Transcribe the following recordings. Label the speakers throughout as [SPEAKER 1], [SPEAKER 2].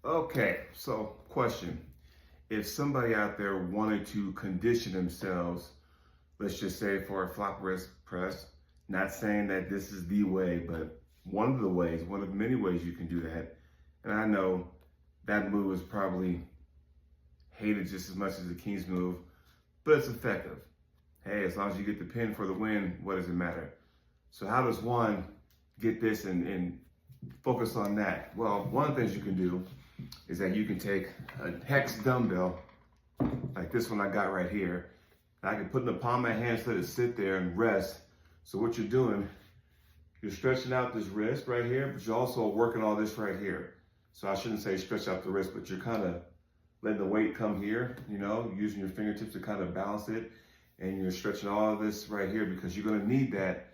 [SPEAKER 1] Okay, so question. If somebody out there wanted to condition themselves, let's just say for a flop wrist press, not saying that this is the way, but one of the ways, one of many ways you can do that. And I know that move is probably hated just as much as the King's move, but it's effective. Hey, as long as you get the pin for the win, what does it matter? So how does one get this and focus on that? Well, one of the things you can do is that you can take a hex dumbbell, like this one I got right here. I can put in the palm of my hand, let it sit there and rest. So what you're doing, you're stretching out this wrist right here, but you're also working all this right here. So I shouldn't say stretch out the wrist, but you're kind of letting the weight come here, using your fingertips to kind of balance it. And you're stretching all of this right here because you're gonna need that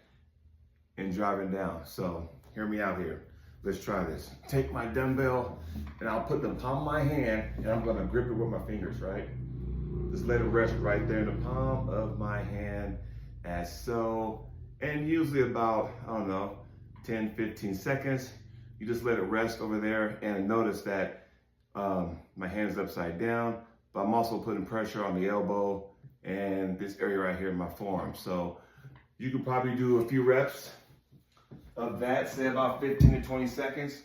[SPEAKER 1] in driving down. So hear me out here. Let's try this. Take my dumbbell and I'll put the palm of my hand and I'm gonna grip it with my fingers, right? Just let it rest right there in the palm of my hand as so. And usually about, 10, 15 seconds, you just let it rest over there and notice that my hand's upside down, but I'm also putting pressure on the elbow and this area right here in my forearm. So you could probably do a few reps of that, say about 15 to 20 seconds,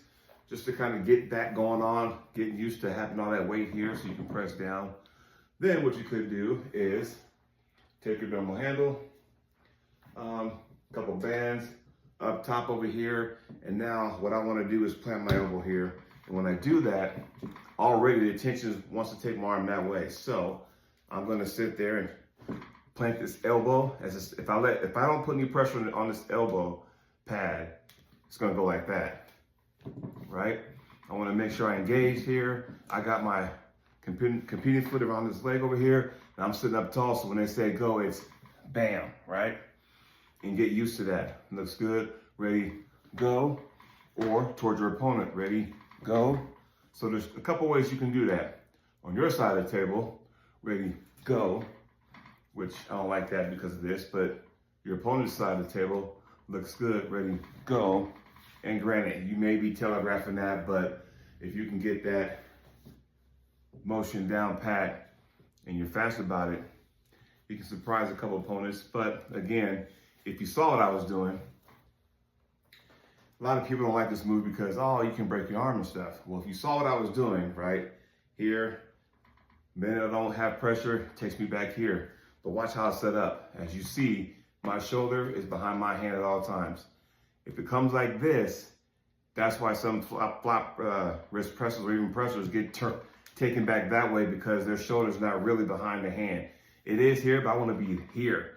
[SPEAKER 1] just to kind of get that going on, getting used to having all that weight here so you can press down. Then what you could do is take your normal handle, couple bands up top over here, and now what I want to do is plant my elbow here. And when I do that, already the tension wants to take my arm that way. So I'm going to sit there and plant this elbow. If I don't put any pressure on this elbow pad, it's going to go like that, right? I want to make sure I engage here. I got my competing foot around this leg over here, and I'm sitting up tall, so when they say go, it's bam, right? And get used to that. Looks good. Ready, go. Or towards your opponent. Ready, go. So there's a couple ways you can do that. On your side of the table, ready, go, which I don't like that because of this, but your opponent's side of the table looks good. Ready, go. And granted, you may be telegraphing that, but if you can get that motion down pat and you're fast about it, you can surprise a couple opponents. But again, if you saw what I was doing, a lot of people don't like this move because, you can break your arm and stuff. Well, if you saw what I was doing, right here, minute I don't have pressure, it takes me back here. But watch how it's set up. As you see, my shoulder is behind my hand at all times. If it comes like this, that's why some flop wrist pressers or even pressers get taken back that way, because their shoulder's not really behind the hand. It is here, but I want to be here.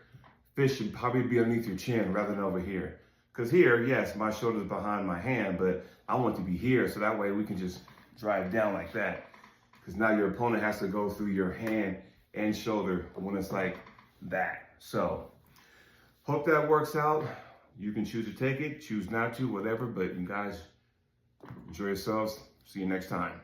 [SPEAKER 1] Fish should probably be underneath your chin rather than over here. Because here, yes, my shoulder's behind my hand, but I want it to be here, so that way we can just drive down like that. Because now your opponent has to go through your hand and shoulder when it's like that. So, hope that works out. You can choose to take it, choose not to, whatever, but you guys enjoy yourselves. See you next time.